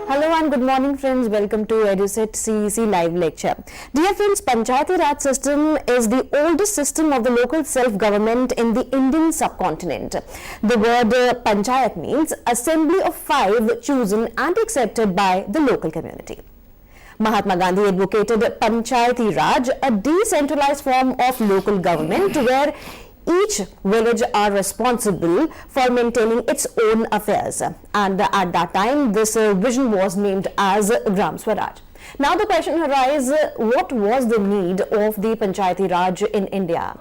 Hello and good morning friends, welcome to EduSet CEC live lecture. Dear friends, Panchayati Raj system is the oldest system of the local self-government in the Indian subcontinent. The word Panchayat means assembly of five chosen and accepted by the local community. Mahatma Gandhi advocated Panchayati Raj, a decentralized form of local government where each village are responsible for maintaining its own affairs, and at that time this vision was named as Gram Swaraj. Now the question arises, what was the need of the Panchayati Raj in India?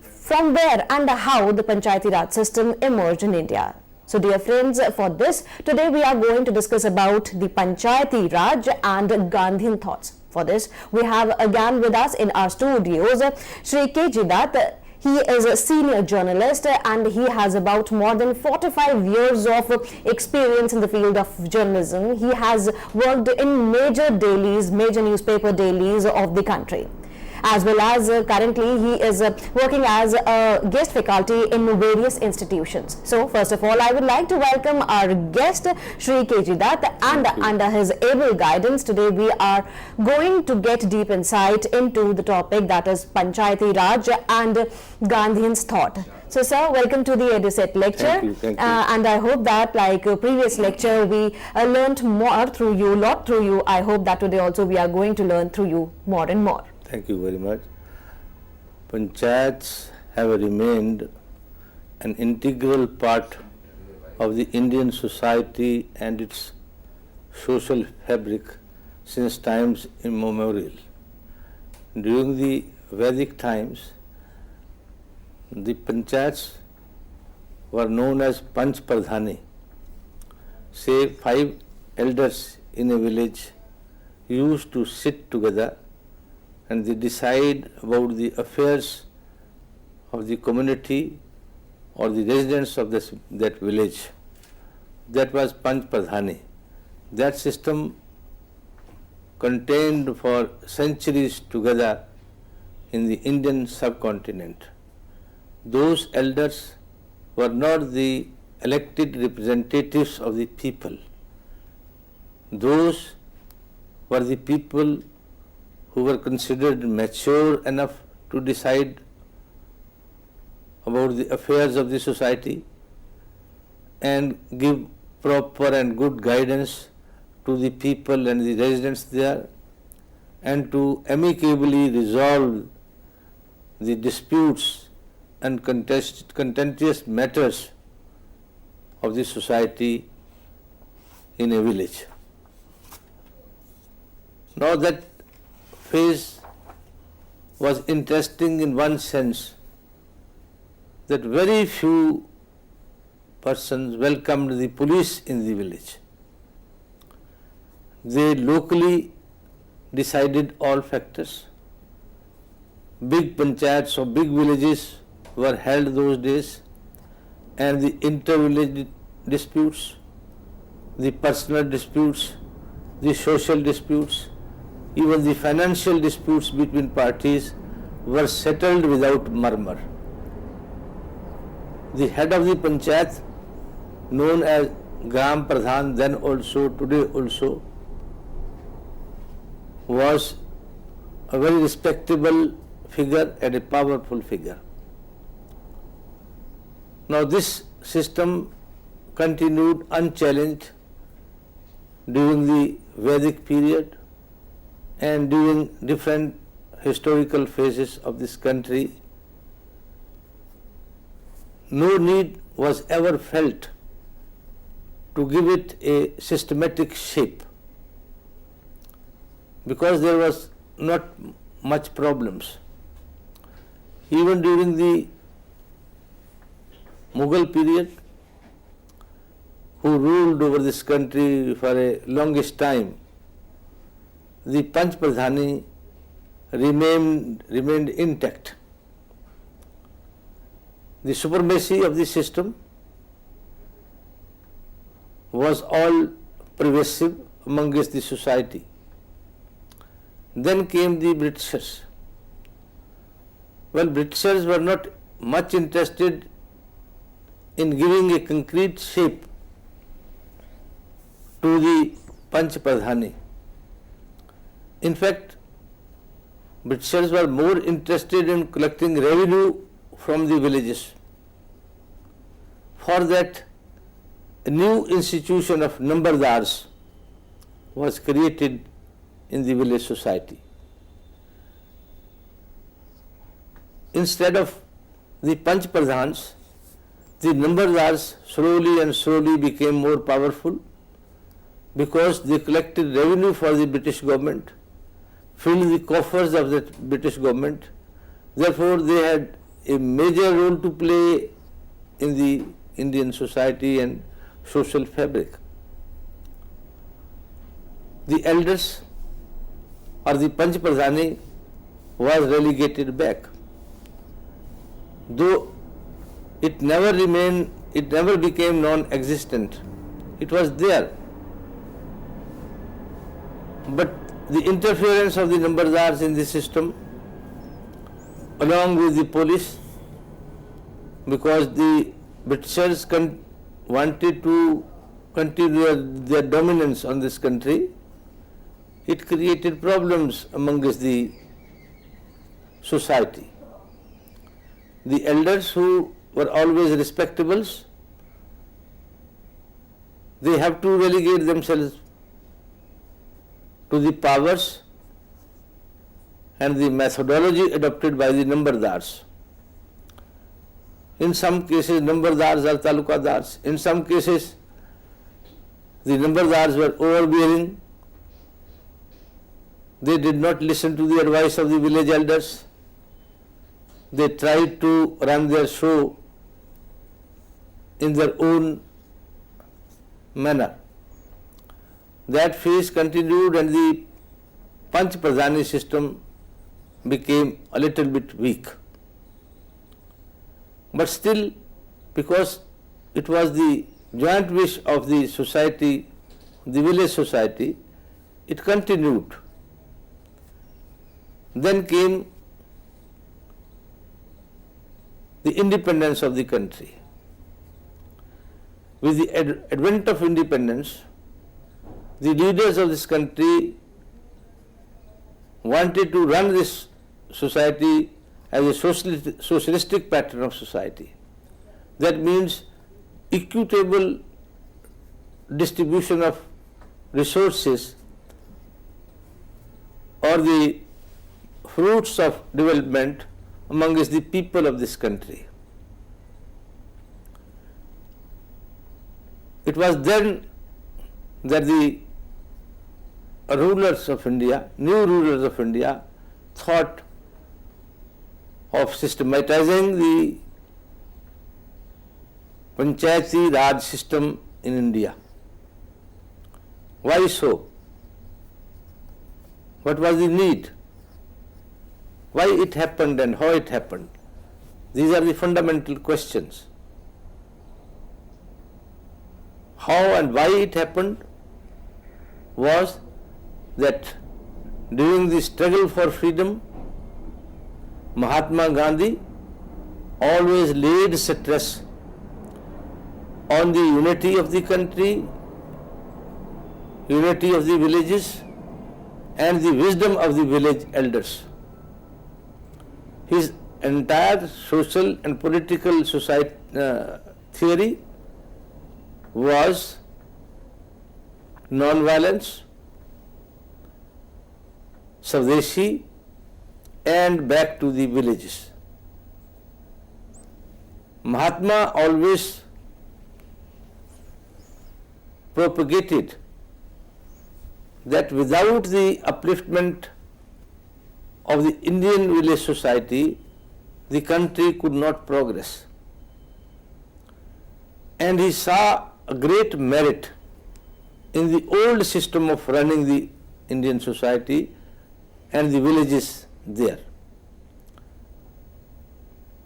From where and how the Panchayati Raj system emerged in India? So dear friends, for this today we are going to discuss about the Panchayati Raj and Gandhian thoughts. For this we have again with us in our studios Shri K. Jidat. He is a senior journalist and he has about more than 45 years of experience in the field of journalism. He has worked in major dailies, major newspaper dailies of the country. As well as currently he is working as a guest faculty in various institutions. So first of all, I would like to welcome our guest Shri K. Jidat, and under his able guidance today we are going to get deep insight into the topic, that is Panchayati Raj and Gandhian's thought. So sir, welcome to the EduSet lecture. Thank you. And I hope that like previous lecture we learned more through you, lot through you. I hope that today also we are going to learn through you more and more. Thank you very much. Panchayats have remained an integral part of the Indian society and its social fabric since times immemorial. During the Vedic times, the Panchayats were known as Panch Pradhani. Say 5 elders in a village used to sit together and they decide about the affairs of the community or the residents of that village. That was Panch Pradhani. That system contained for centuries together in the Indian subcontinent. Those elders were not the elected representatives of the people. Those were the people who were considered mature enough to decide about the affairs of the society and give proper and good guidance to the people and the residents there, and to amicably resolve the disputes and contentious matters of the society in a village. Now that phase was interesting in one sense, that very few persons welcomed the police in the village. They locally decided all factors. Big panchayats or big villages were held those days, and the inter-village disputes, the personal disputes, the social disputes, even the financial disputes between parties were settled without murmur. The head of the panchayat, known as Gram Pradhan, then also, today also, was a very respectable figure and a powerful figure. Now this system continued unchallenged during the Vedic period and during different historical phases of this country. No need was ever felt to give it a systematic shape, because there was not much problems. Even during the Mughal period, who ruled over this country for a longest time, the Panch Pradhani remained intact. The supremacy of the system was all pervasive amongst the society. Then came the Britishers. Well, Britishers were not much interested in giving a concrete shape to the Panch Pradhani. In fact, Britishers were more interested in collecting revenue from the villages. For that, a new institution of Nambardars was created in the village society. Instead of the Panch Pradhans, the Nambardars slowly and slowly became more powerful because they collected revenue for the British government, filled the coffers of the British government. Therefore, they had a major role to play in the Indian society and social fabric. The elders or the Panch Pradhani was relegated back. Though it never became non-existent. It was there. But the interference of the Nambardars in the system, along with the police, because the Britishers wanted to continue their dominance on this country, it created problems amongst the society. The elders who were always respectables, they have to relegate themselves to the powers and the methodology adopted by the Nambardars. In some cases, Nambardars are Talukadars. In some cases, the Nambardars were overbearing. They did not listen to the advice of the village elders. They tried to run their show in their own manner. That phase continued and the Panch Pradhani system became a little bit weak. But still, because it was the joint wish of the society, the village society, it continued. Then came the independence of the country. With the advent of independence, the leaders of this country wanted to run this society as a socialistic pattern of society. That means equitable distribution of resources or the fruits of development amongst the people of this country. It was then that the rulers of India, new rulers of India, thought of systematizing the Panchayati Raj system in India. Why so? What was the need? Why it happened and how it happened? These are the fundamental questions. How and why it happened was that during the struggle for freedom, Mahatma Gandhi always laid stress on the unity of the country, unity of the villages, and the wisdom of the village elders. His entire social and political theory was non-violence, Swadeshi, and back to the villages. Mahatma always propagated that without the upliftment of the Indian village society, the country could not progress. And he saw a great merit in the old system of running the Indian society and the villages there.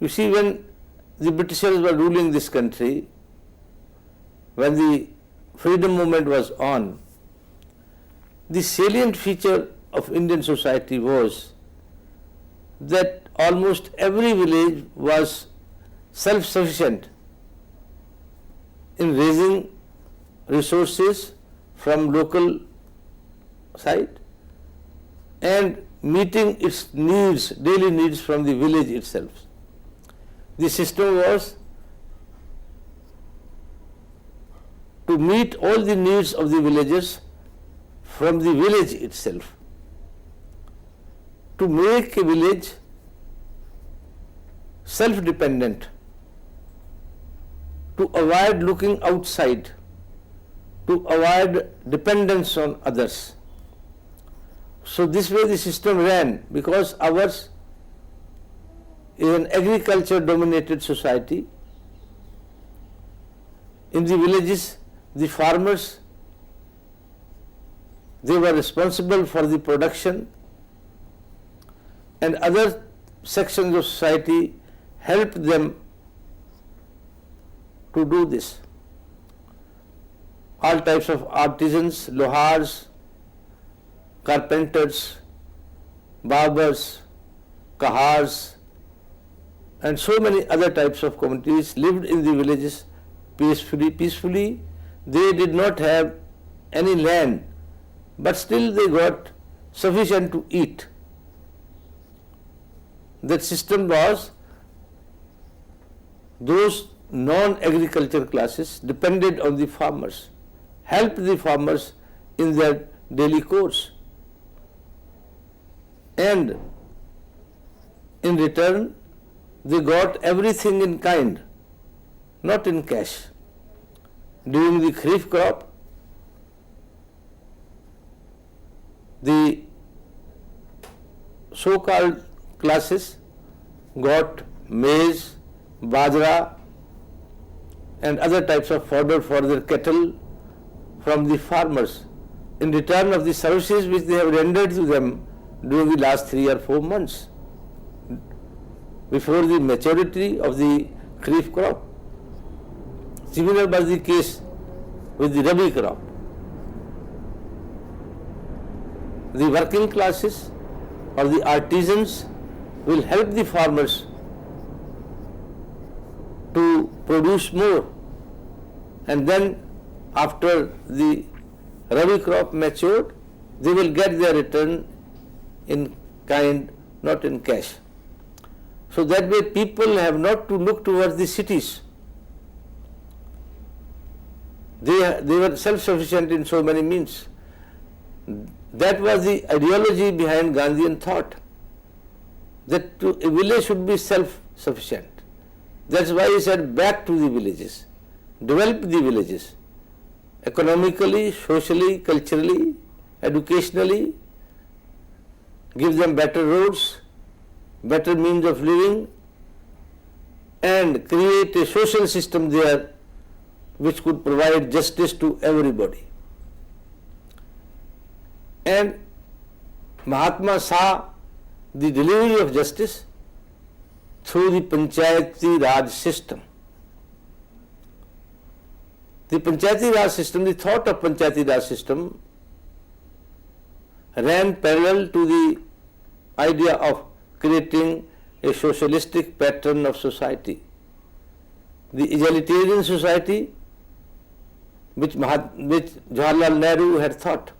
You see, when the Britishers were ruling this country, when the freedom movement was on, the salient feature of Indian society was that almost every village was self-sufficient in raising resources from local side and meeting its needs, daily needs from the village itself. The system was to meet all the needs of the villagers from the village itself, to make a village self-dependent, to avoid looking outside, to avoid dependence on others. So this way the system ran, because ours is an agriculture-dominated society. In the villages, the farmers, they were responsible for the production, and other sections of society helped them to do this. All types of artisans, lohars, carpenters, barbers, kahars, and so many other types of communities lived in the villages peacefully. They did not have any land, but still they got sufficient to eat. That system was, those non-agriculture classes depended on the farmers, helped the farmers in their daily course, and in return they got everything in kind, not in cash. During the kharif crop, the so-called classes got maize, bajra, and other types of fodder for their cattle from the farmers in return of the services which they have rendered to them during the last 3 or 4 months before the maturity of the kharif crop. Similar was the case with the rabi crop. The working classes or the artisans will help the farmers to produce more, and then after the rabi crop matured, they will get their return in kind, not in cash. So that way people have not to look towards the cities. They were self-sufficient in so many means. That was the ideology behind Gandhian thought, that a village should be self-sufficient. That's why he said back to the villages, develop the villages, economically, socially, culturally, educationally, give them better roads, better means of living, and create a social system there which could provide justice to everybody. And Mahatma saw the delivery of justice through the Panchayati Raj system. The Panchayati Raj system, the thought of Panchayati Raj system ran parallel to the idea of creating a socialistic pattern of society. The egalitarian society which Jawaharlal Nehru had thought.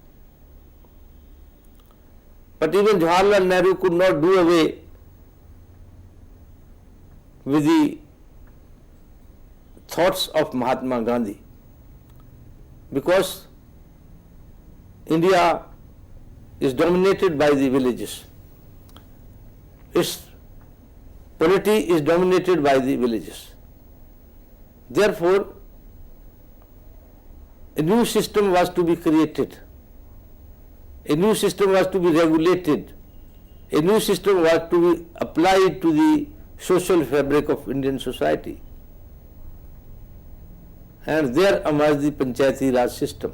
But even Jawaharlal Nehru could not do away with the thoughts of Mahatma Gandhi, because India is dominated by the villages. Its polity is dominated by the villages. Therefore, a new system was to be created. A new system was to be regulated. A new system was to be applied to the social fabric of Indian society. And there emerged the Panchayati Raj system.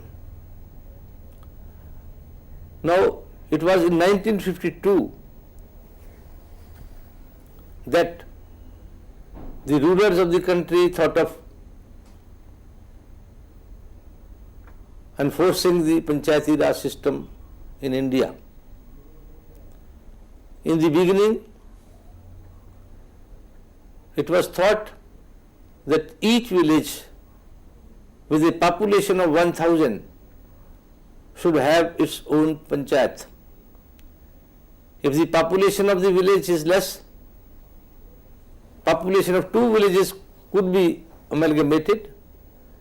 Now, it was in 1952 that the rulers of the country thought of enforcing the Panchayati Raj system in India. In the beginning, it was thought that each village with a population of 1,000 should have its own panchayat. If the population of the village is less, population of two villages could be amalgamated,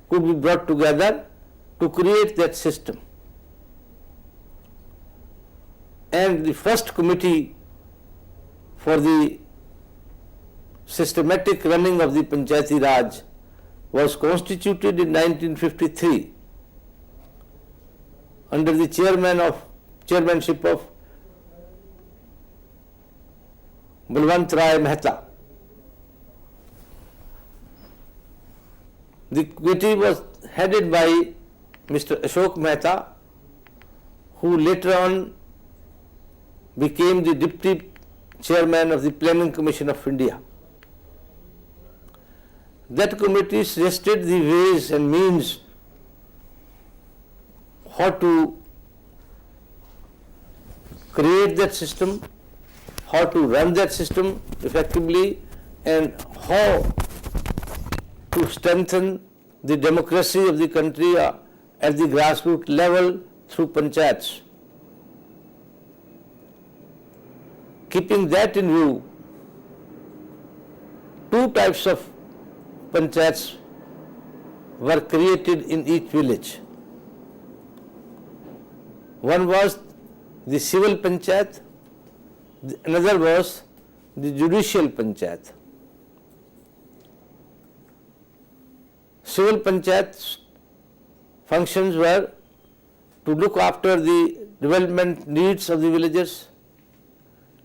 could be brought together to create that system. And the first committee for the systematic running of the Panchayati Raj was constituted in 1953 under the chairmanship of Balwant Rai Mehta. The committee was headed by Mr. Ashok Mehta, who later on became the deputy chairman of the Planning Commission of India. That committee suggested the ways and means how to create that system, how to run that system effectively, and how to strengthen the democracy of the country at the grassroots level through panchayats. Keeping that in view, two types of panchayats were created in each village. One was the civil panchayat, another was the judicial panchayat. Civil panchayat functions were to look after the development needs of the villagers,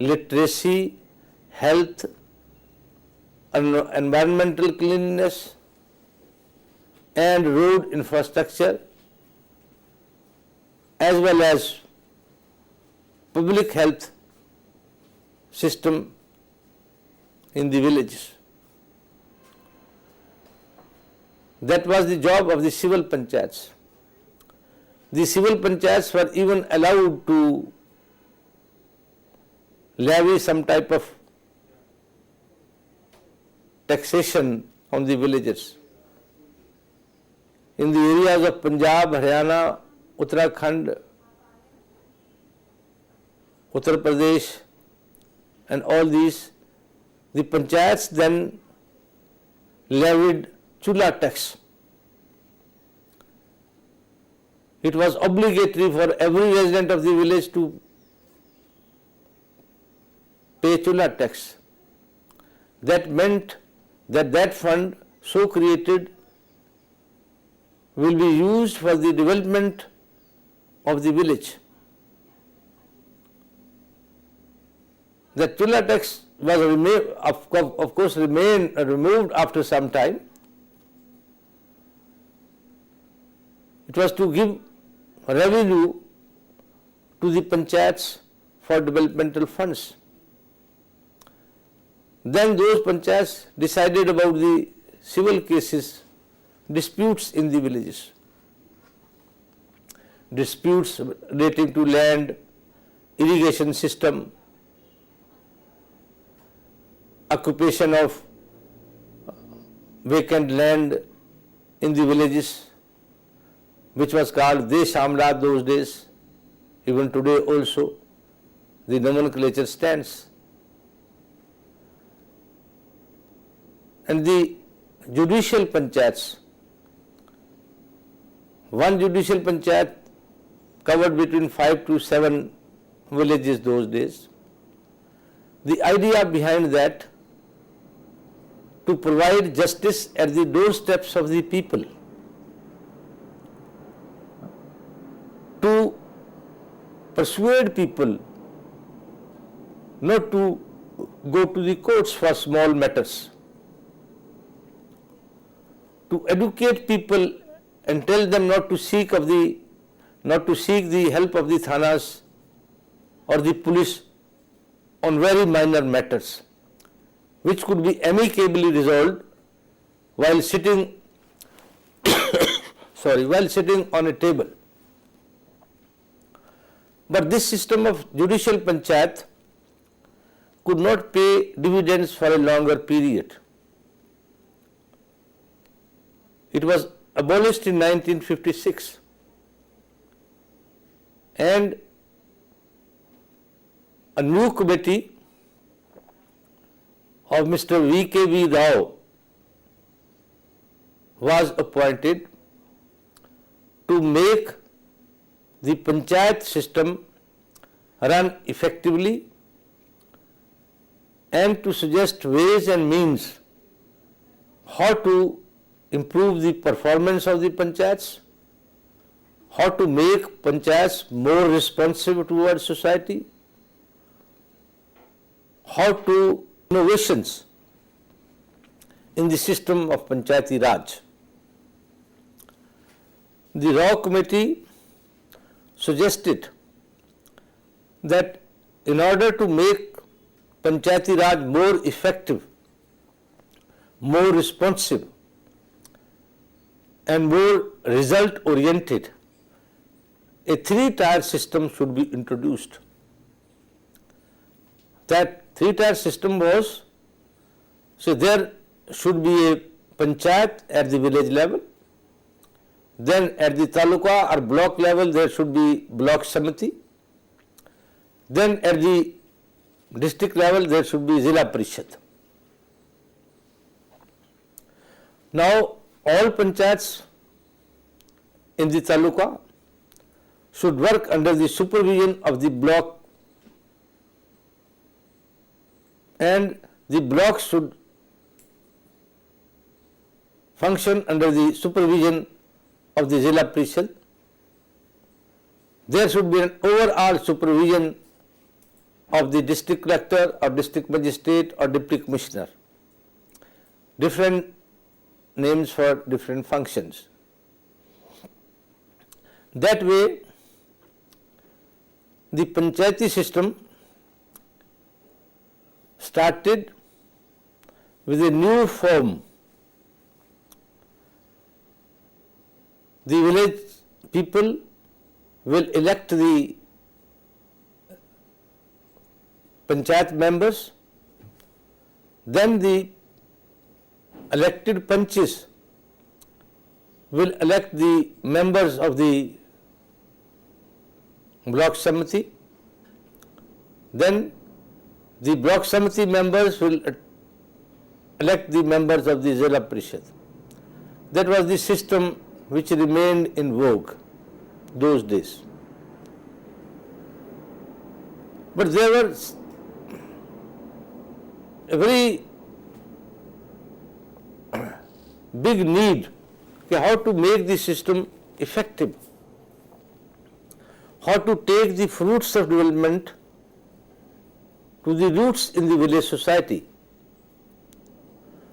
literacy, health, environmental cleanliness, and road infrastructure, as well as public health system in the villages. That was the job of the civil panchayats. The civil panchayats were even allowed to levy some type of taxation on the villagers. In the areas of Punjab, Haryana, Uttarakhand, Uttar Pradesh, and all these, the panchayats then levied chula tax. It was obligatory for every resident of the village to pay chula tax. That meant that fund so created will be used for the development of the village. The chula tax was of course removed after some time. It was to give revenue to the panchayats for developmental funds. Then those panchayats decided about the civil cases, disputes in the villages, disputes relating to land, irrigation system, occupation of vacant land in the villages, which was called Deshamraj those days. Even today also, the nomenclature stands. And the judicial panchayats, one judicial panchayat covered between 5 to 7 villages those days. The idea behind that, to provide justice at the doorsteps of the people, to persuade people not to go to the courts for small matters, to educate people and tell them not to seek the help of the thanas or the police on very minor matters, which could be amicably resolved while sitting on a table. But this system of judicial panchayat could not pay dividends for a longer period. It was abolished in 1956, and a new committee of Mr. V.K.V. Rao was appointed to make the panchayat system run effectively and to suggest ways and means how to improve the performance of the panchayats, how to make panchayats more responsive towards society, how to innovations in the system of Panchayati Raj. The Rao Committee suggested that in order to make Panchayati Raj more effective, more responsive and more result oriented, a three-tier system should be introduced. That three-tier system was, so there should be a panchayat at the village level, then at the taluka or block level there should be block samiti, then at the district level there should be Zilla Parishad. Now all panchayats in the taluka should work under the supervision of the block, and the blocks should function under the supervision of the Zilla Parishad. There should be an overall supervision of the district collector or district magistrate or deputy commissioner. Different names for different functions. That way, the panchayati system started with a new form. The village people will elect the panchayat members, then the elected panches will elect the members of the block samiti, then the block samiti members will elect the members of the Zilla Parishad. That was the system which remained in vogue those days. But there was a very big need how to make the system effective, how to take the fruits of development to the roots in the village society.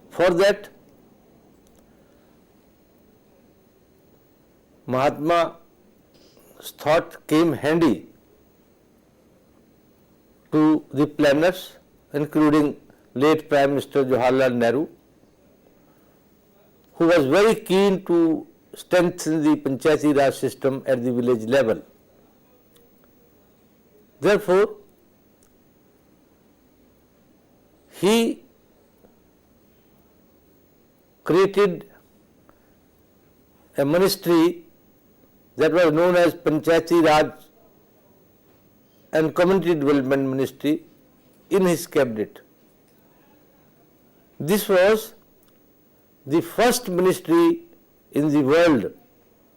For that, Mahatma's thought came handy to the planners, including late Prime Minister Jawaharlal Nehru, who was very keen to strengthen the Panchayati Raj system at the village level. Therefore, he created a ministry that was known as Panchayati Raj and Community Development Ministry in his cabinet. This was the first ministry in the world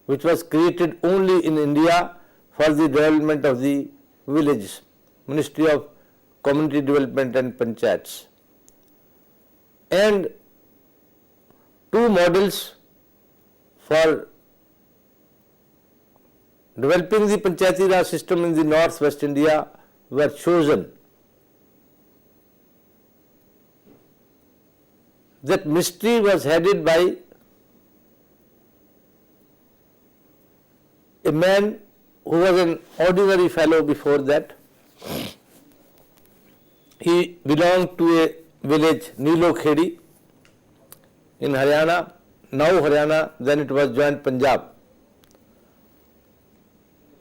which was created only in India for the development of the villages, Ministry of Community Development and Panchayats. And two models for developing the Panchayati Raj system in the northwest India were chosen. That ministry was headed by a man who was an ordinary fellow before that. He belonged to a village, Nilo Khedi, in Haryana, now Haryana, then it was joint Punjab.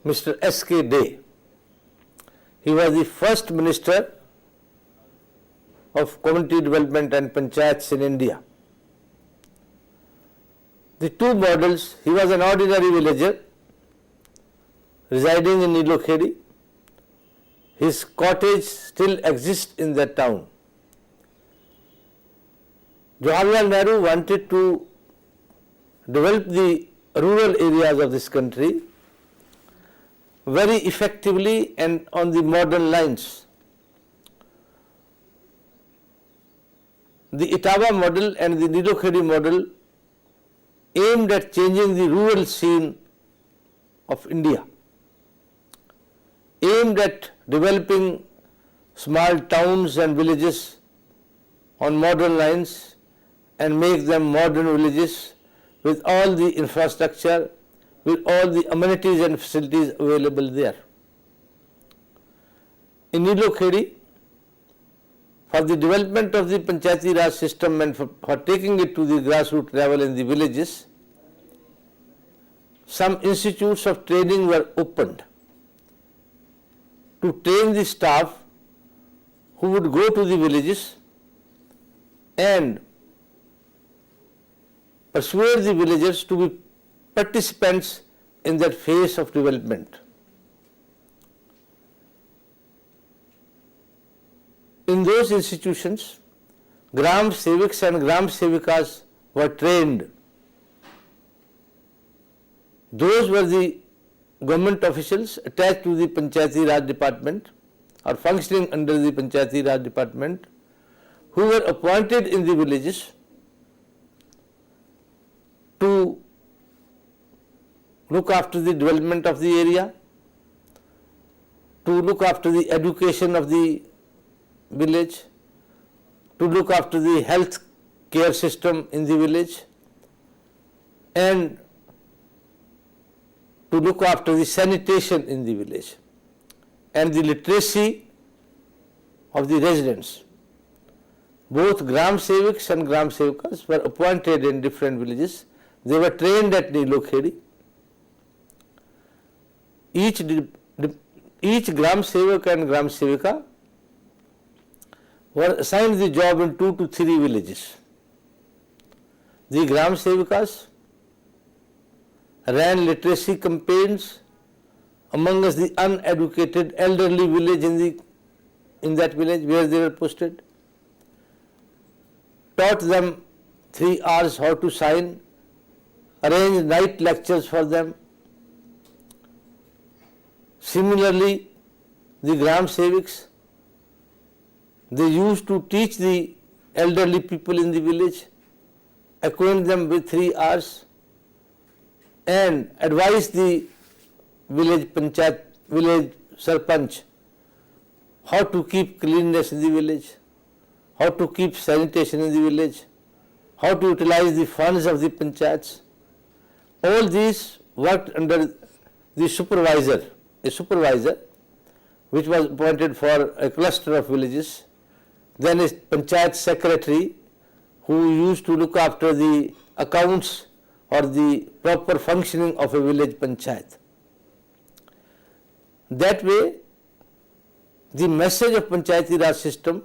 Mr. S.K. Day. He was the first minister of community development and panchayats in India. The two models, he was an ordinary villager residing in Nilokheri. His cottage still exists in that town. Jawaharlal Nehru wanted to develop the rural areas of this country very effectively and on the modern lines. The Etawah model and the Nilokheri model aimed at changing the rural scene of India, aimed at developing small towns and villages on modern lines and make them modern villages with all the infrastructure, with all the amenities and facilities available there. In Nilokheri, for the development of the Panchayati Raj system and for taking it to the grassroots level in the villages, some institutes of training were opened to train the staff who would go to the villages and persuade the villagers to be participants in that phase of development. In those institutions, Gram Seviks and Gram Sevikas were trained. Those were the government officials attached to the Panchayati Raj department or functioning under the Panchayati Raj department who were appointed in the villages to look after the development of the area, to look after the education of the village, to look after the health care system in the village, and to look after the sanitation in the village and the literacy of the residents. Both Gram Seviks and Gram Sevikas were appointed in different villages. They were trained at Nilokheri. Each Gram Sevak and Gram Sevika were assigned the job in 2 to 3 villages. The Gram Sevikas ran literacy campaigns amongst the uneducated elderly village in that village where they were posted, taught them 3 hours how to sign, arranged night lectures for them. Similarly, the Gram Seviks, they used to teach the elderly people in the village, acquaint them with 3 hours and advise the village panchayat, village sarpanch how to keep cleanliness in the village, how to keep sanitation in the village, how to utilize the funds of the panchayats. All these worked under the supervisor, a supervisor which was appointed for a cluster of villages, then a panchayat secretary who used to look after the accounts or the proper functioning of a village panchayat. That way, the message of Panchayati Raj system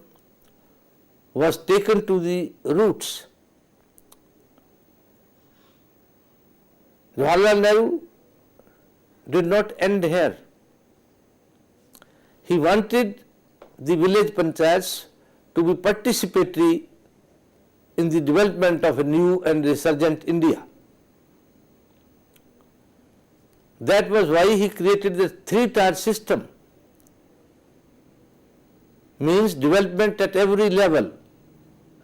was taken to the roots. Jawaharlal Nehru did not end here. He wanted the village panchayats to be participatory in the development of a new and resurgent India. That was why he created the 3-tier system. Means development at every level.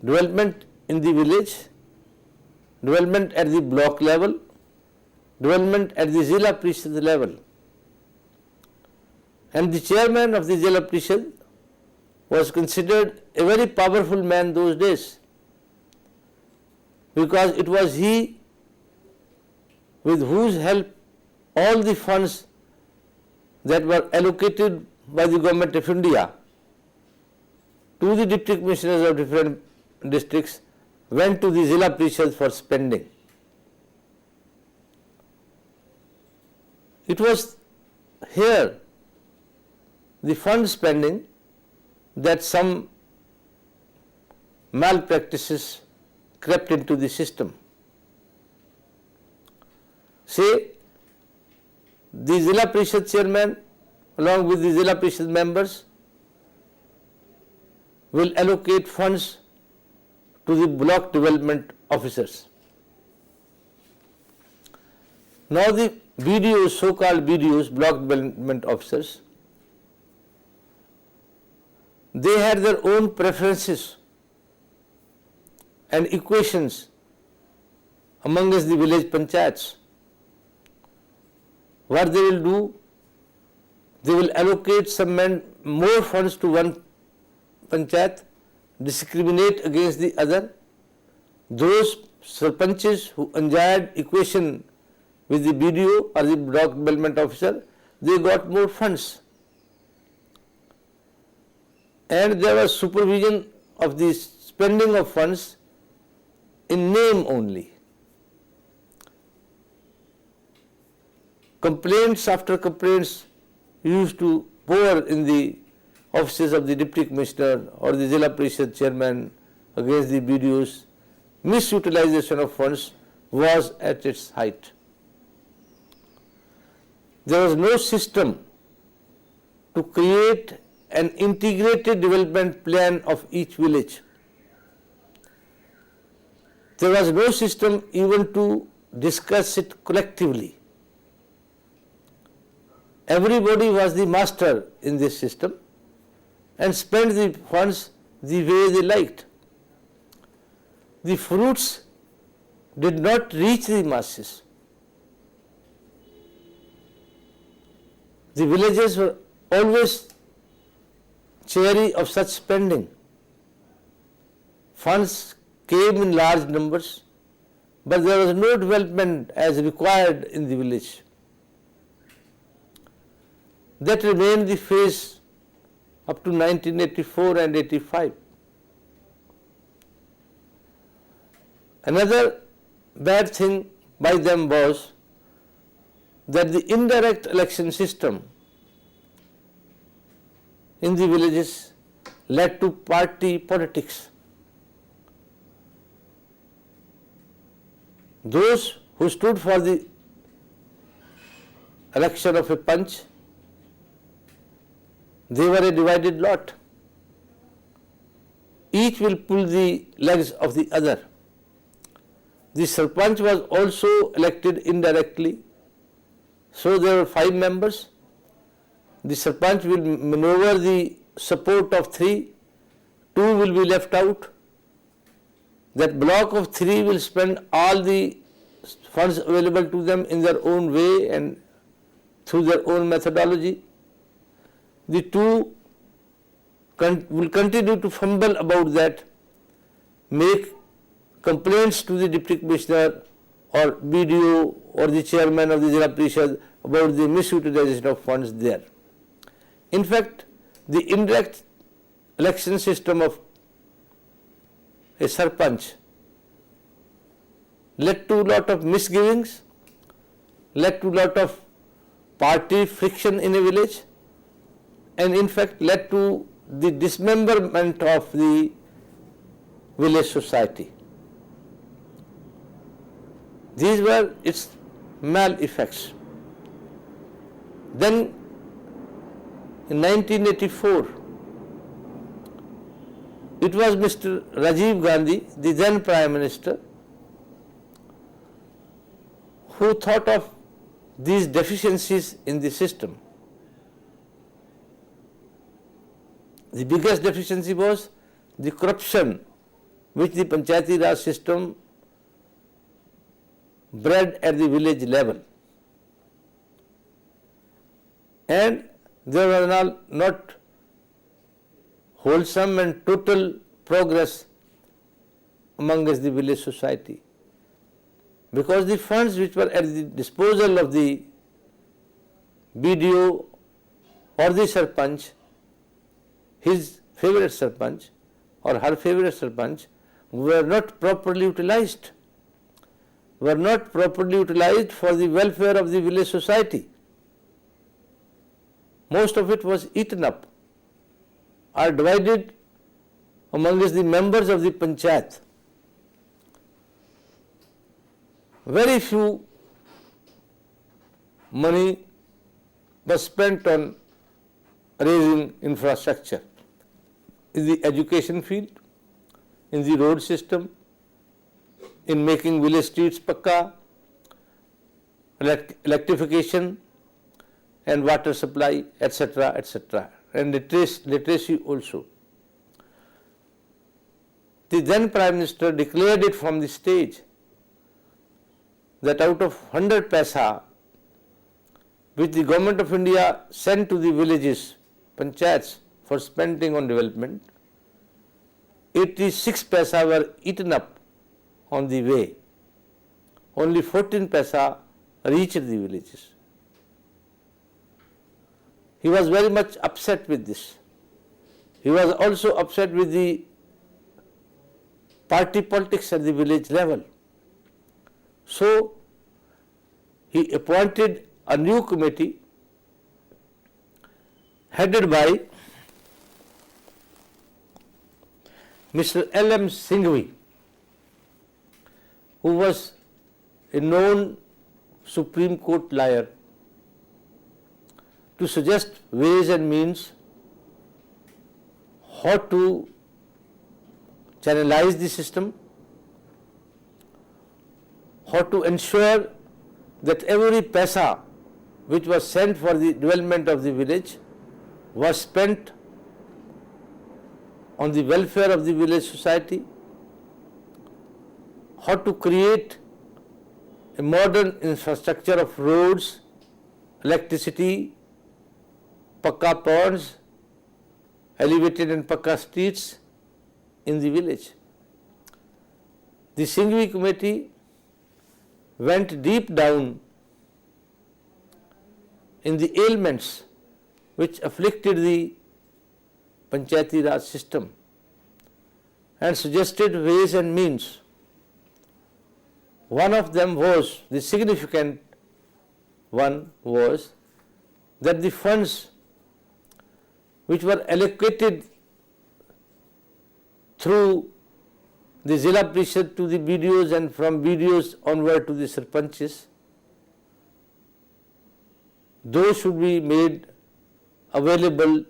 Development in the village, development at the block level, development at the Zilla Parishad level. And the chairman of the Zilla Parishad was considered a very powerful man those days, because it was he with whose help all the funds that were allocated by the government of India to the deputy commissioners of different districts went to the Zilla Parishad for spending. It was here the fund spending that some malpractices crept into the system. Say, the Zilla Parishad chairman along with the Zilla Parishad members will allocate funds to the block development officers. Now the BDOs, so-called BDOs, block development officers, they had their own preferences and equations amongst the village panchayats. What they will do, they will allocate some more funds to one panchayat, discriminate against the other. Those sarpanches who enjoyed equation with the BDO or the block development officer, they got more funds. And there was supervision of the spending of funds in name only. Complaints after complaints used to pour in the offices of the Deputy Commissioner or the Zilla Parishad chairman against the BDOs. Misutilization of funds was at its height. There was no system to create an integrated development plan of each village. There was no system even to discuss it collectively. Everybody was the master in this system and spent the funds the way they liked. The fruits did not reach the masses. The villages were always chary of such spending. Funds came in large numbers, but there was no development as required in the village. That remained the phase up to 1984 and 85. Another bad thing by them was that the indirect election system in the villages led to party politics. Those who stood for the election of a panch, they were a divided lot. Each will pull the legs of the other. The sarpanch was also elected indirectly. So there were 5 members. The sarpanch will maneuver the support of 3. 2 will be left out. That block of 3 will spend all the funds available to them in their own way and through their own methodology. The 2 will continue to fumble about that, make complaints to the Deputy Commissioner or BDO or the chairman of the Zilla Parishad about the misutilization of funds there. In fact, the indirect election system of a sarpanch led to a lot of misgivings, led to a lot of party friction in a village, and in fact led to the dismemberment of the village society. These were its mal effects. Then in 1984, it was Mr. Rajiv Gandhi, the then Prime Minister, who thought of these deficiencies in the system. The biggest deficiency was the corruption which the Panchayati Raj system bred at the village level. And there was not wholesome and total progress amongst the village society, because the funds which were at the disposal of the BDO or the sarpanch, his favorite sarpanch or her favorite sarpanch, were not properly utilized, for the welfare of the village society. most of it was eaten up or divided amongst the members of the panchayat. Very few money was spent on raising infrastructure in the education field, in the road system, in making village streets pakka, electrification and water supply, etc., etc., and literacy also. The then Prime Minister declared it from the stage that out of 100 paisa which the Government of India sent to the villages, panchayats, for spending on development, 86 paisa were eaten up on the way. Only 14 paisa reached the villages. He was very much upset with this. He was also upset with the party politics at the village level. So he appointed a new committee headed by Mr. L.M. Singhvi, who was a known Supreme Court lawyer, to suggest ways and means how to channelize the system, how to ensure that every paisa which was sent for the development of the village was spent on the welfare of the village society, how to create a modern infrastructure of roads, electricity, pakka ponds, elevated and pakka streets in the village. The Singhvi committee went deep down in the ailments which afflicted the Panchayati Raj system and suggested ways and means. One of them was, the significant one was, that the funds which were allocated through the Zilla Parishad to the BDOs and from BDOs onward to the Sarpanches, those should be made available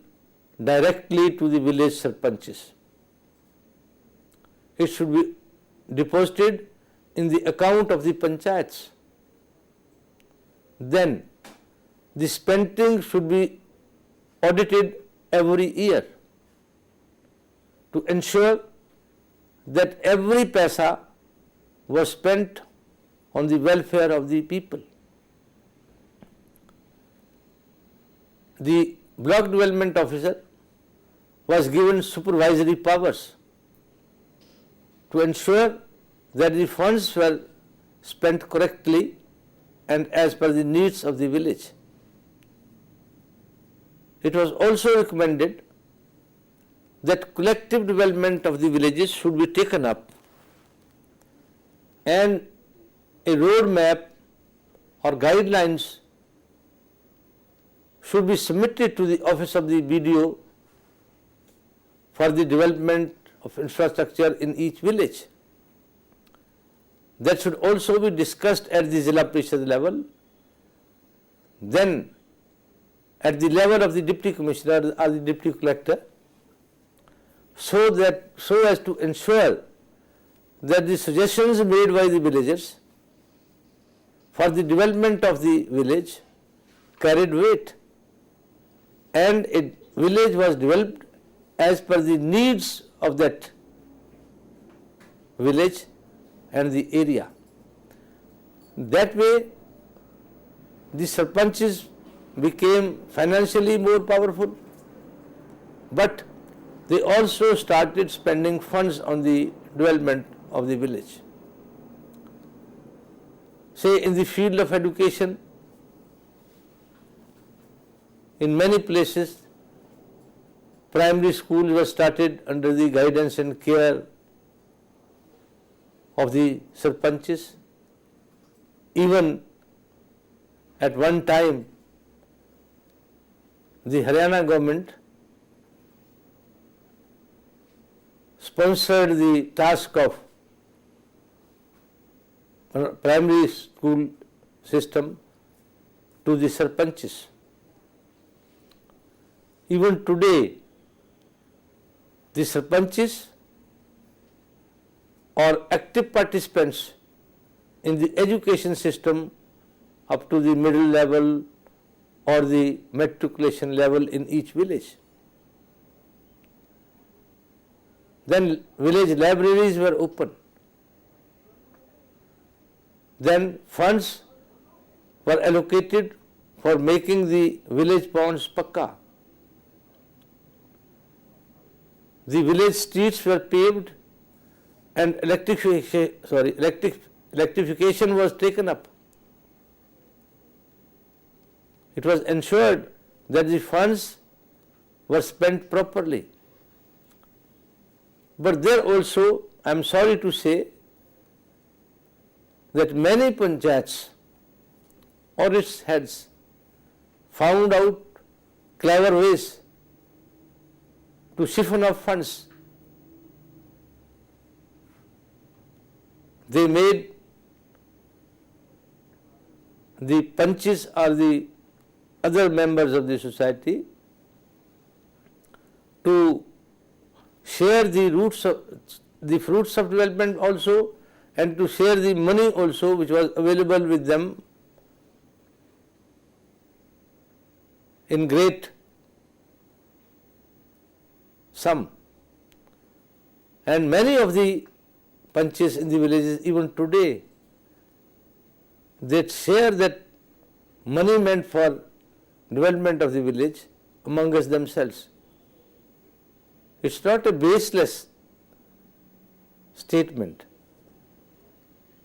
directly to the village Sarpanches. It should be deposited in the account of the panchayats. Then the spending should be audited every year to ensure that every paisa was spent on the welfare of the people. The block development officer was given supervisory powers to ensure that the funds were spent correctly and as per the needs of the village. It was also recommended that collective development of the villages should be taken up and a road map or guidelines should be submitted to the office of the BDO for the development of infrastructure in each village. That should also be discussed at the Zilla Parishad level. Then at the level of the Deputy Commissioner or the Deputy Collector, so as to ensure that the suggestions made by the villagers for the development of the village carried weight and a village was developed as per the needs of that village and the area. That way the sarpanches became financially more powerful, but they also started spending funds on the development of the village. Say in the field of education, in many places primary schools were started under the guidance and care of the sarpanches. Even at one time the Haryana government sponsored the task of primary school system to the sarpanches. Even today, the sarpanches are active participants in the education system up to the middle level or the matriculation level in each village. Then village libraries were open. Then funds were allocated for making the village ponds pakka. The village streets were paved and electrification was taken up. It was ensured that the funds were spent properly. But there also, I am sorry to say, that many panchayats or its heads found out clever ways to siphon off funds. They made the panches or the other members of the society to share the fruits of development also, and to share the money also which was available with them in great sum. And many of the panches in the villages even today, they share that money meant for development of the village amongst themselves. It's not a baseless statement.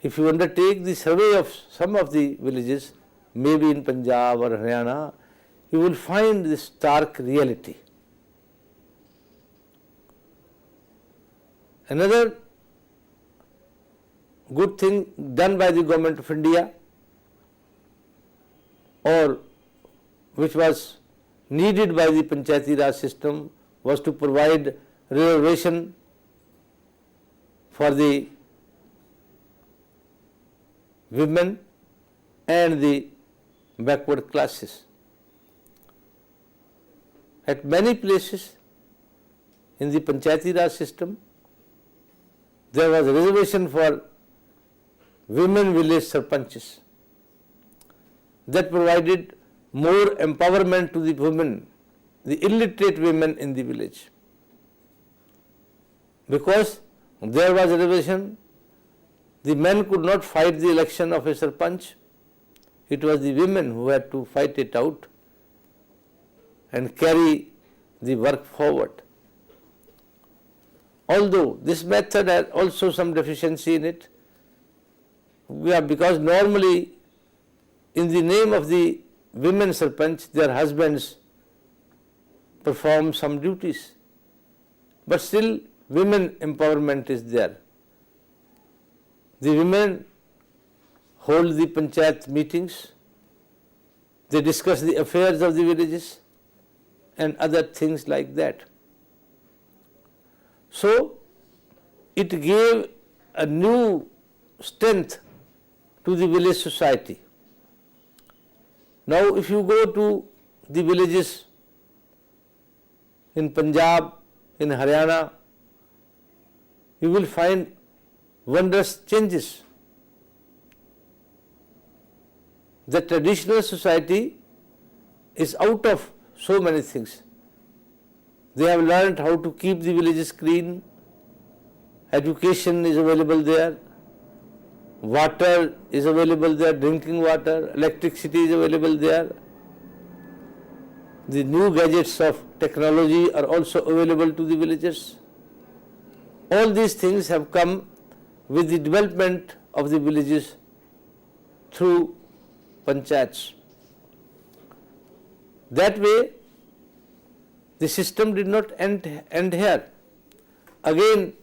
If you undertake the survey of some of the villages, maybe in Punjab or Haryana, you will find this stark reality. Another good thing done by the Government of India, or which was needed by the Panchayati Raj system, was to provide reservation for the women and the backward classes. At many places in the Panchayati Raj system, there was a reservation for women village sarpanches. That provided more empowerment to the women, the illiterate women in the village. Because there was a reservation, the men could not fight the election of a sarpanch. It was the women who had to fight it out and carry the work forward. Although this method has also some deficiency in it, because normally in the name of the women sarpanch, their husbands perform some duties, but still women empowerment is there. The women hold the panchayat meetings, they discuss the affairs of the villages and other things like that. So it gave a new strength to the village society. Now if you go to the villages in Punjab, in Haryana, you will find wondrous changes. The traditional society is out of so many things. They have learned how to keep the villages clean, education is available there, water is available there, drinking water, electricity is available there. The new gadgets of technology are also available to the villagers. All these things have come with the development of the villages through panchayats. That way, the system did not end here. Again,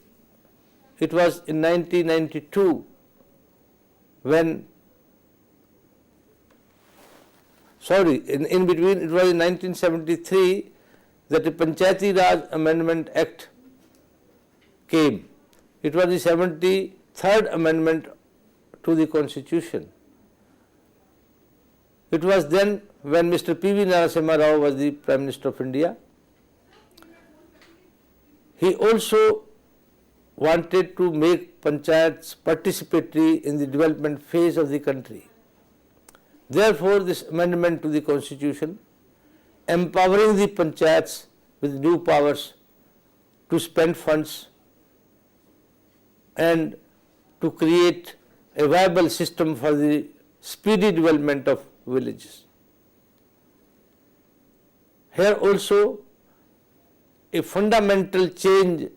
it was in 1992 when in between it was in 1973 that the Panchayati Raj Amendment Act came. It was the 73rd amendment to the Constitution. It was then when Mr. P.V. Narasimha Rao was the Prime Minister of India. He also wanted to make panchayats participatory in the development phase of the country. Therefore, this amendment to the Constitution, empowering the panchayats with new powers to spend funds and to create a viable system for the speedy development of villages. Here also a fundamental change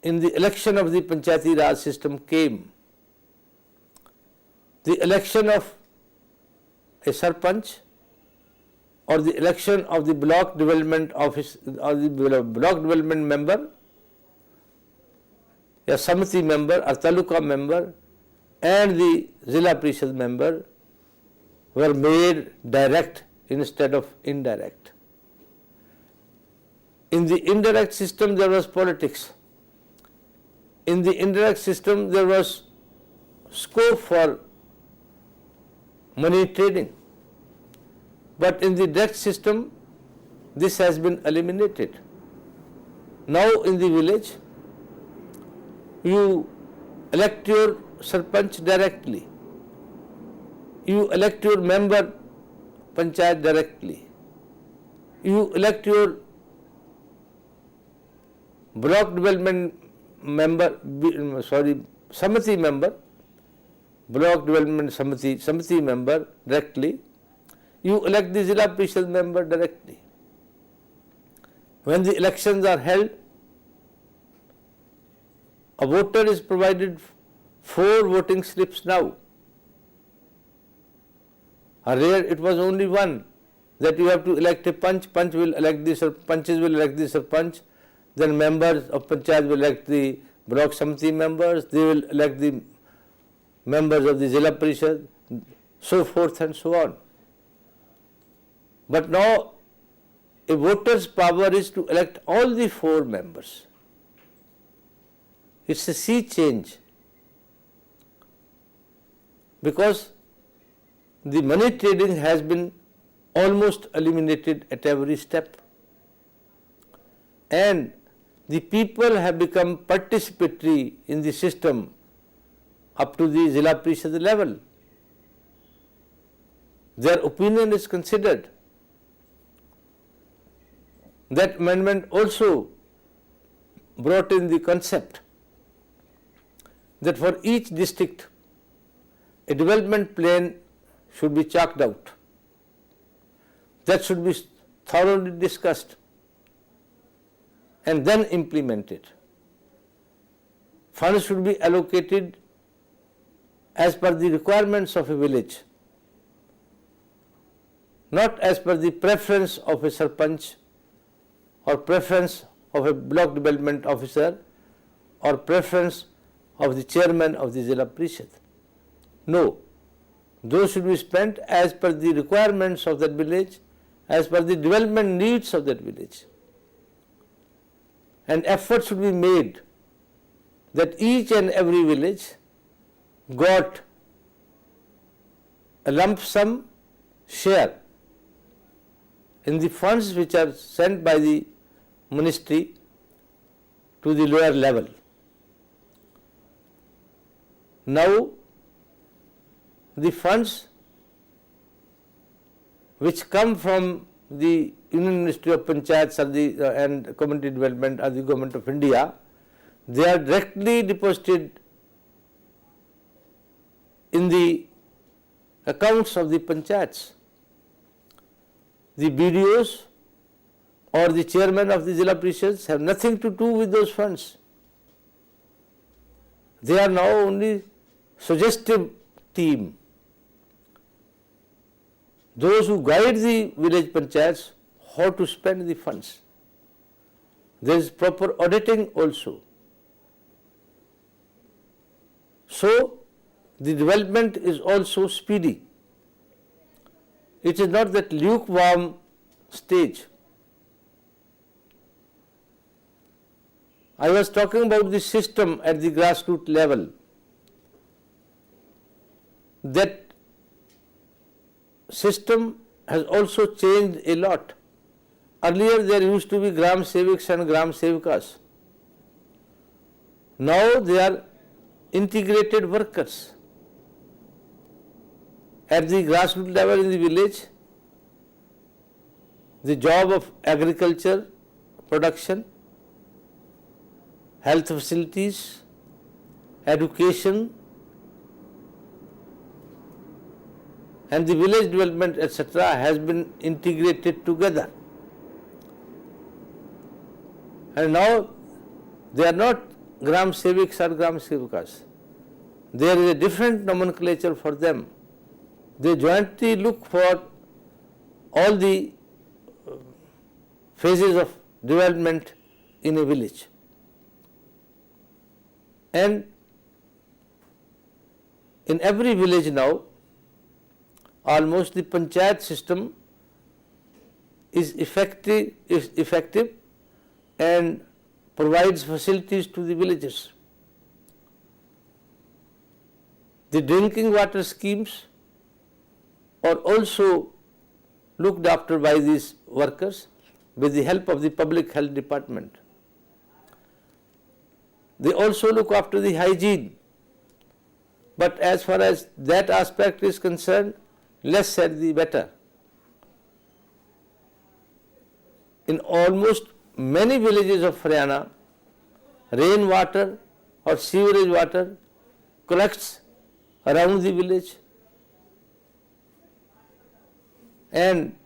in the election of the Panchayati Raj system came. The election of a Sarpanch or the election of the block development office or the block development member, a Samiti member or Taluka member and the Zilla Parishad member were made direct instead of indirect. In the indirect system there was politics. In the indirect system there was scope for money trading. But in the direct system this has been eliminated. Now in the village you elect your Sarpanch directly. You elect your member Panchayat directly. You elect your block development member, Samiti member, block development Samiti member directly. You elect the Zilla Parishad member directly. When the elections are held, a voter is provided 4 voting slips now. Earlier it was only one, that you have to elect a panch will elect the panches will elect the Sarpanch, then members of Panchayat will elect the block Samiti members, they will elect the members of the Zilla Parishad, so forth and so on. But now a voter's power is to elect all the 4 members. It's a sea change, because the money trading has been almost eliminated at every step, and the people have become participatory in the system up to the Zilla Parishad level. Their opinion is considered. That amendment also brought in the concept that for each district a development plan should be chalked out. That should be thoroughly discussed and then implemented. Funds should be allocated as per the requirements of a village, not as per the preference of a Sarpanch or preference of a block development officer or preference of the chairman of the Zilla Parishad. No, those should be spent as per the requirements of that village, as per the development needs of that village. And effort should be made that each and every village got a lump sum share in the funds which are sent by the ministry to the lower level. Now, the funds which come from the Union Ministry of Panchayats and Community Development or the Government of India, they are directly deposited in the accounts of the Panchayats. The BDOs or the chairman of the Zilla Parishads have nothing to do with those funds. They are now only suggestive team. Those who guide the village panchayats how to spend the funds. There is proper auditing also. So, the development is also speedy. It is not that lukewarm stage. I was talking about the system at the grassroots level. That system has also changed a lot. Earlier there used to be Gram Seviks and Gram Sevikas. Now they are integrated workers. At the grassroots level in the village, the job of agriculture, production, health facilities, education, and the village development, etc., has been integrated together. And now they are not Gram Seviks or Gram Sevikas. There is a different nomenclature for them. They jointly look for all the phases of development in a village. And in every village now, almost the panchayat system is effective and provides facilities to the villagers. The drinking water schemes are also looked after by these workers with the help of the public health department. They also look after the hygiene. But as far as that aspect is concerned, less said the better. In almost many villages of Haryana, rainwater or sewerage water collects around the village and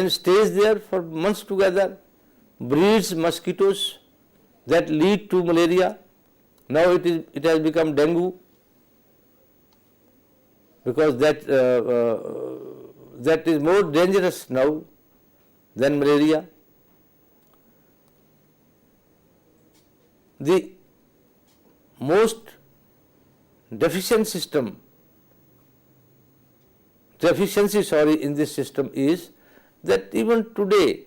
stays there for months together, breeds mosquitoes that lead to malaria. Now it has become dengue, because that is more dangerous now than malaria. The most deficiency in this system is that even today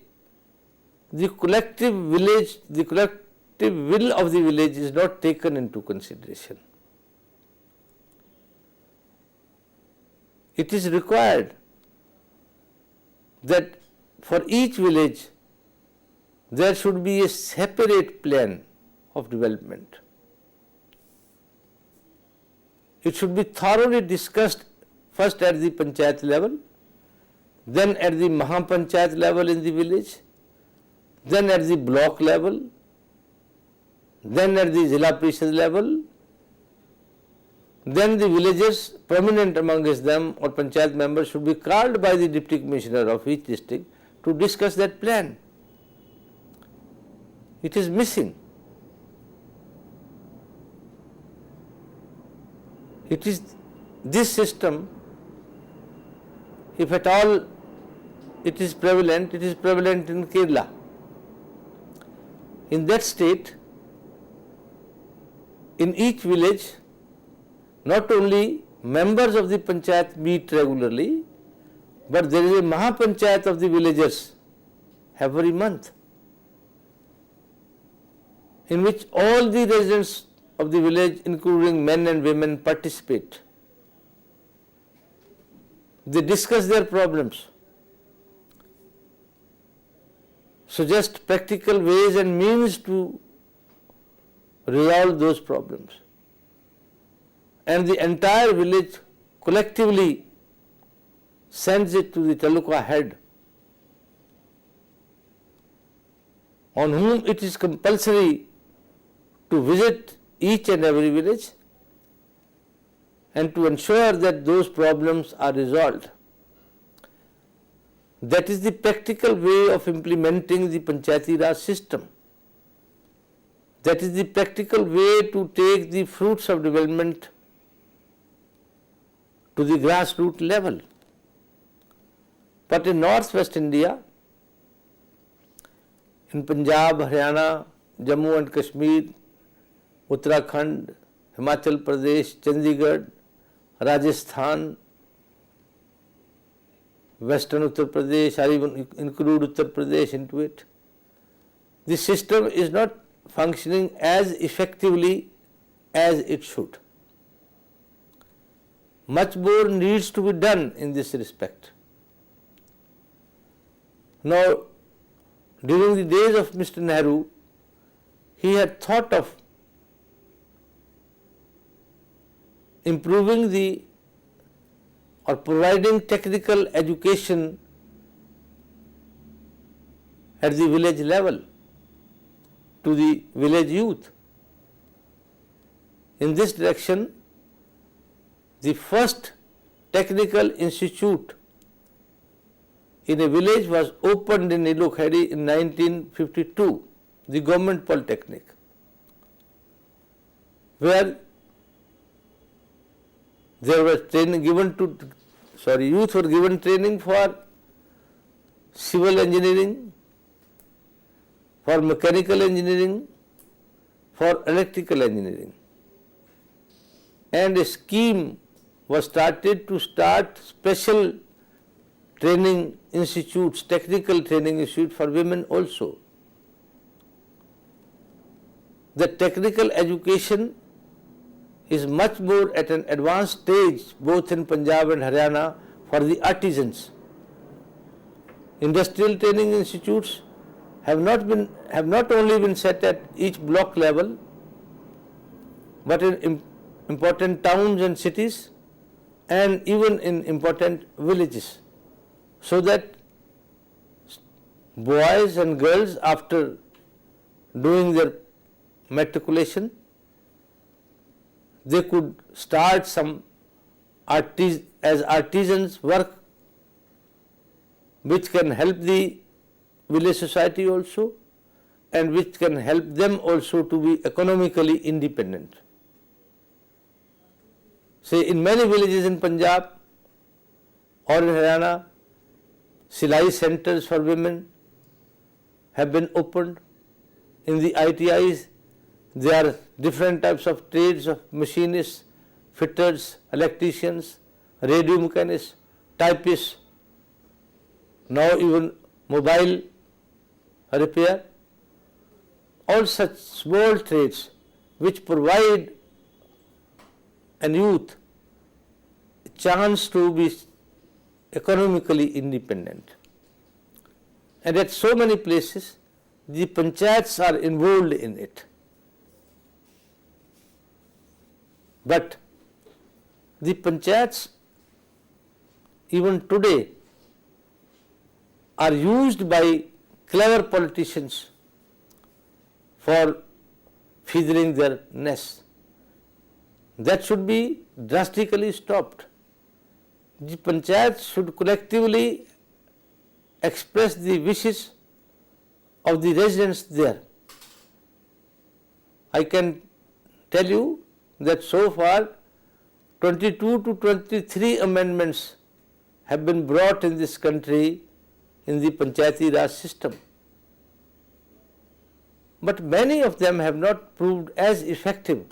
the collective will of the village is not taken into consideration. It is required that for each village there should be a separate plan of development. It should be thoroughly discussed first at the panchayat level, then at the Mahapanchayat level in the village, then at the block level, then at the Zilla Parishad level, then the villagers, prominent amongst them or panchayat members, should be called by the deputy commissioner of each district to discuss that plan. It is missing. It is this system, if at all it is prevalent in Kerala. In that state, in each village, not only members of the panchayat meet regularly, but there is a Mahapanchayat of the villagers every month, in which all the residents of the village, including men and women, participate. They discuss their problems, suggest practical ways and means to resolve those problems. And the entire village collectively sends it to the taluka head, on whom it is compulsory to visit each and every village and to ensure that those problems are resolved. That is the practical way of implementing the Panchayati Raj system. That is the practical way to take the fruits of development to the grassroots level. But in northwest India, in Punjab, Haryana, Jammu and Kashmir, Uttarakhand, Himachal Pradesh, Chandigarh, Rajasthan, Western Uttar Pradesh or even include Uttar Pradesh into it. The system is not functioning as effectively as it should. Much more needs to be done in this respect. Now, during the days of Mr. Nehru, he had thought of improving the or providing technical education at the village level to the village youth. In this direction, the first technical institute in a village was opened in Ilokheri in 1952, the Government Polytechnic, where there was training given to, youth were given training for civil engineering, for mechanical engineering, for electrical engineering. And a scheme was started to start special training institutes, technical training institute for women also. The technical education is much more at an advanced stage both in Punjab and Haryana for the artisans. Industrial training institutes have not only been set at each block level, but in important towns and cities and even in important villages, so that boys and girls, after doing their matriculation, they could start some as artisans work which can help the village society also and which can help them also to be economically independent. Say in many villages in Punjab or in Haryana, Silai centers for women have been opened. In the ITIs, there are different types of trades of machinists, fitters, electricians, radio mechanics, typists, now even mobile repair, all such small trades which provide an youth a chance to be economically independent. And at so many places, the panchayats are involved in it. But the panchayats even today are used by clever politicians for feathering their nests. That should be drastically stopped. The panchayats should collectively express the wishes of the residents there. I can tell you that so far 22 to 23 amendments have been brought in this country in the Panchayati Raj system. But many of them have not proved as effective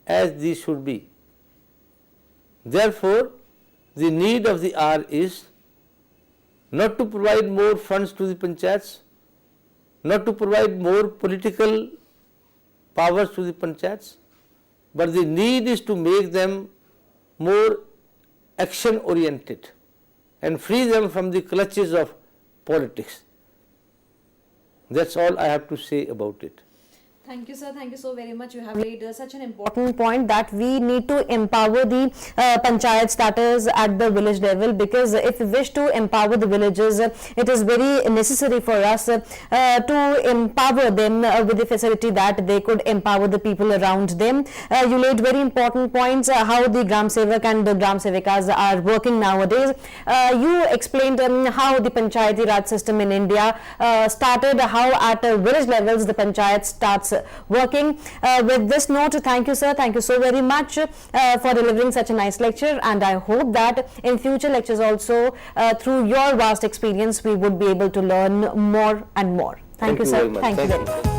as these should be. Therefore, the need of the hour is not to provide more funds to the panchayats, not to provide more political powers to the panchayats, but the need is to make them more action oriented and free them from the clutches of politics. That's all I have to say about it. Thank you, sir. Thank you so very much. You have made such an important point that we need to empower the panchayats, that is at the village level, because if we wish to empower the villages, it is very necessary for us to empower them with the facility that they could empower the people around them. You laid very important points, how the Gram Sevak and the Gram Sevikas are working nowadays. You explained how the Panchayati Raj system in India started, how at village levels the panchayat starts working. With this note, thank you, sir. Thank you so very much for delivering such a nice lecture, and I hope that in future lectures also, through your vast experience, we would be able to learn more and more. Thank you, sir. Thank you very much.